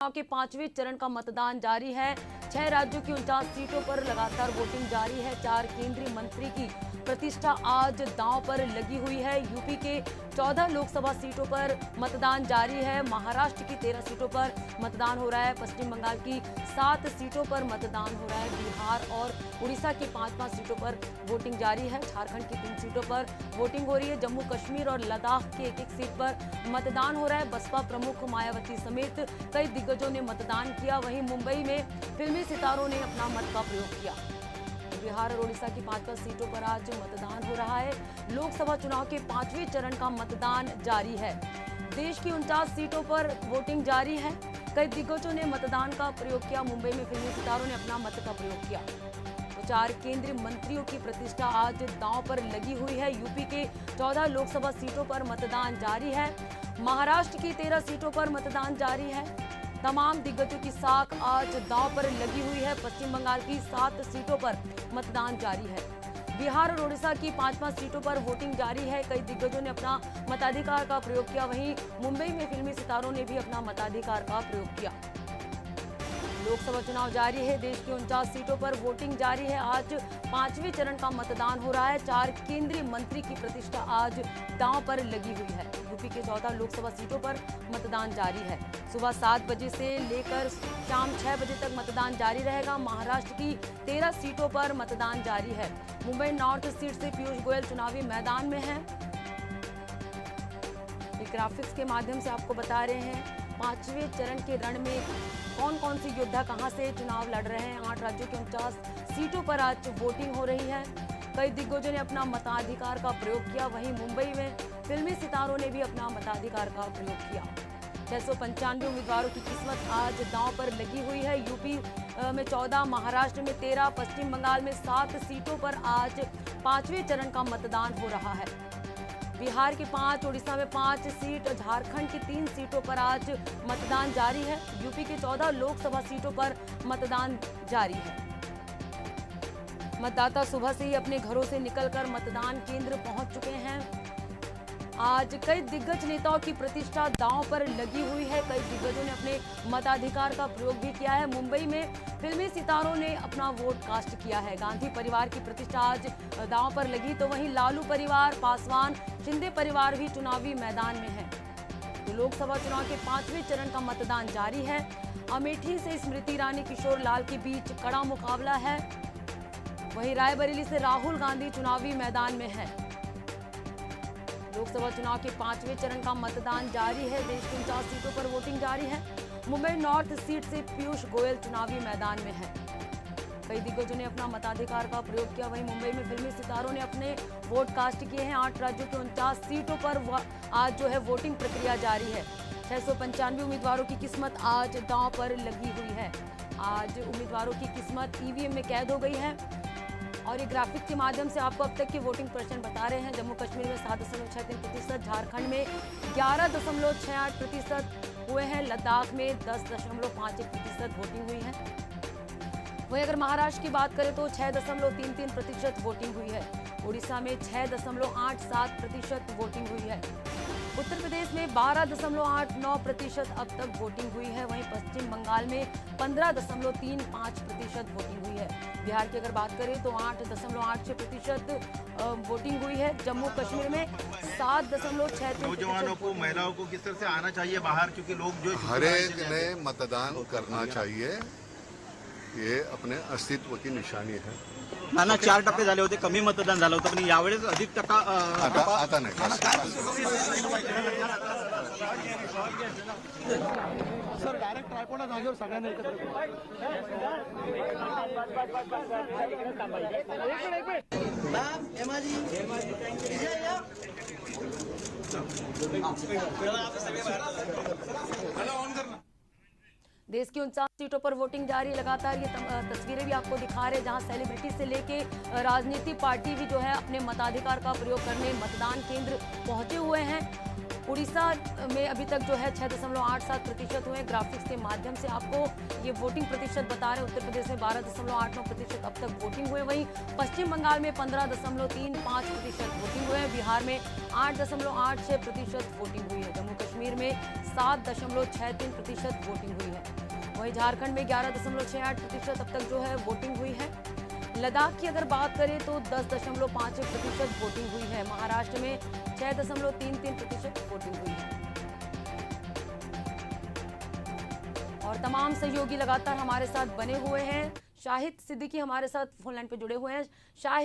चुनाव के 5वें चरण का मतदान जारी है। 6 राज्यों की 49 सीटों पर लगातार वोटिंग जारी है। 4 केंद्रीय मंत्री की प्रतिष्ठा आज दांव पर लगी हुई है। यूपी के 14 लोकसभा सीटों पर मतदान जारी है। महाराष्ट्र की 13 सीटों पर मतदान हो रहा है। पश्चिम बंगाल की 7 सीटों पर मतदान हो रहा है। बिहार और उड़ीसा की 5-5 सीटों पर वोटिंग जारी है। झारखंड की 3 सीटों पर वोटिंग हो रही है। जम्मू कश्मीर और लद्दाख की 1-1 सीट पर मतदान हो रहा है। बसपा प्रमुख मायावती समेत कई दिग्गजों ने मतदान किया। वहीं मुंबई में फिल्मी सितारों ने अपना मत का प्रयोग किया। बिहार और उड़ीसा की 5-5 सीटों पर आज मतदान हो रहा है। लोकसभा चुनाव के 5वें चरण का मतदान जारी है। देश की 49 सीटों पर वोटिंग जारी है। कई दिग्गजों ने मतदान का प्रयोग किया। मुंबई में फिल्मी सितारों ने अपना मत का प्रयोग किया। तो 4 केंद्रीय मंत्रियों की प्रतिष्ठा आज दांव पर लगी हुई है। यूपी के 14 लोकसभा सीटों पर मतदान जारी है। महाराष्ट्र की 13 सीटों पर मतदान जारी है। तमाम दिग्गजों की साख आज दांव पर लगी हुई है। पश्चिम बंगाल की 7 सीटों पर मतदान जारी है। बिहार और उड़ीसा की 5-5 सीटों पर वोटिंग जारी है। कई दिग्गजों ने अपना मताधिकार का प्रयोग किया। वहीं मुंबई में फिल्मी सितारों ने भी अपना मताधिकार का प्रयोग किया। लोकसभा चुनाव जारी है। देश की 49 सीटों पर वोटिंग जारी है। आज 5वें चरण का मतदान हो रहा है। 4 केंद्रीय मंत्री की प्रतिष्ठा आज दांव पर लगी हुई है। यूपी के 14 लोकसभा सीटों पर मतदान जारी है। सुबह 7 बजे से लेकर शाम 6 बजे तक मतदान जारी रहेगा। महाराष्ट्र की 13 सीटों पर मतदान जारी है। मुंबई नॉर्थ सीट से पीयूष गोयल चुनावी मैदान में हैं। ग्राफिक्स के माध्यम से आपको बता रहे हैं 5वें चरण के रण में कौन कौन सी योद्धा कहां से चुनाव लड़ रहे हैं। 8 राज्यों की 49 सीटों पर आज वोटिंग हो रही है। कई दिग्गजों ने अपना मताधिकार का प्रयोग किया। वहीं मुंबई में फिल्मी सितारों ने भी अपना मताधिकार का प्रयोग किया। 695 उम्मीदवारों की किस्मत आज दांव पर लगी हुई है। यूपी में 14, महाराष्ट्र में 13, पश्चिम बंगाल में 7 सीटों पर आज 5वें चरण का मतदान हो रहा है। बिहार की 5, उड़ीसा में 5 सीट, झारखंड की 3 सीटों पर आज मतदान जारी है। यूपी के 14 लोकसभा सीटों पर मतदान जारी है। मतदाता सुबह से ही अपने घरों से निकलकर मतदान केंद्र पहुंच चुके हैं। आज कई दिग्गज नेताओं की प्रतिष्ठा दांव पर लगी हुई है। कई दिग्गजों ने अपने मताधिकार का प्रयोग भी किया है। मुंबई में फिल्मी सितारों ने अपना वोट कास्ट किया है। गांधी परिवार की प्रतिष्ठा आज दांव पर लगी, तो वहीं लालू परिवार, पासवान, शिंदे परिवार भी चुनावी मैदान में है। तो लोकसभा चुनाव के 5वें चरण का मतदान जारी है। अमेठी से स्मृति ईरानी, किशोर लाल के बीच कड़ा मुकाबला है। वहीं रायबरेली से राहुल गांधी चुनावी मैदान में है। लोकसभा चुनाव के 5वें चरण का मतदान जारी है। देश की 49 सीटों पर वोटिंग जारी है। मुंबई नॉर्थ सीट से पीयूष गोयल चुनावी मैदान में है। कई दिग्गजों ने अपना मताधिकार का प्रयोग किया। वहीं मुंबई में फिल्मी सितारों ने अपने वोट कास्ट किए हैं। 8 राज्यों की 49 सीटों पर आज जो है वोटिंग प्रक्रिया जारी है। 695 उम्मीदवारों की किस्मत आज दांव पर लगी हुई है। आज उम्मीदवारों की किस्मत ईवीएम में कैद हो गई है। और ये ग्राफिक के माध्यम से आपको अब तक के वोटिंग प्रतिशत बता रहे हैं। जम्मू कश्मीर में 7.63%, झारखंड में 11.68% हुए हैं। लद्दाख में 10.51% वोटिंग हुई है। वहीं अगर महाराष्ट्र की बात करें तो 6.33% वोटिंग हुई है। उड़ीसा में 6.87% वोटिंग हुई है। उत्तर प्रदेश में 12.89% अब तक वोटिंग हुई है। वहीं पश्चिम बंगाल में 15.35% वोटिंग हुई है। बिहार की अगर बात करें तो 8.86% वोटिंग हुई है। जम्मू कश्मीर में 7.63%। नौजवानों को, महिलाओं को किस तरह से आना चाहिए बाहर, क्योंकि लोग जो हर एक ने मतदान करना चाहिए। ये अपने अस्तित्व की निशानी है। नाना 4 टप्पे झाले होते, कमी मतदान झालं होतं, पण यावेळेस अधिक टक्का आता नाही। सर डायरेक्ट ट्रायपॉड जागेवर सगळ्यांना एकत्र देश की 49 सीटों पर वोटिंग जारी। लगातार ये तस्वीरें भी आपको दिखा रहे हैं जहां सेलिब्रिटी से लेके राजनीतिक पार्टी भी जो है अपने मताधिकार का प्रयोग करने मतदान केंद्र पहुंचे हुए हैं। उड़ीसा में अभी तक जो है 6.87% हुए। ग्राफिक्स के माध्यम से आपको ये वोटिंग प्रतिशत बता रहे हैं। उत्तर प्रदेश में 12.89% अब तक वोटिंग हुए। वहीं पश्चिम बंगाल में 15.35% वोटिंग हुए हैं। बिहार में 8.86% वोटिंग हुई है। जम्मू कश्मीर में 7.63% वोटिंग हुई है। वहीं झारखंड में 11.68% अब तक जो है वोटिंग हुई है। लद्दाख की अगर बात करें तो 10.51% वोटिंग हुई है। महाराष्ट्र में 6.33% वोटिंग हुई है। और तमाम सहयोगी लगातार हमारे साथ बने हुए हैं। शाहिद सिद्दीकी हमारे साथ फोन लाइन पे जुड़े हुए हैं। शाहिद,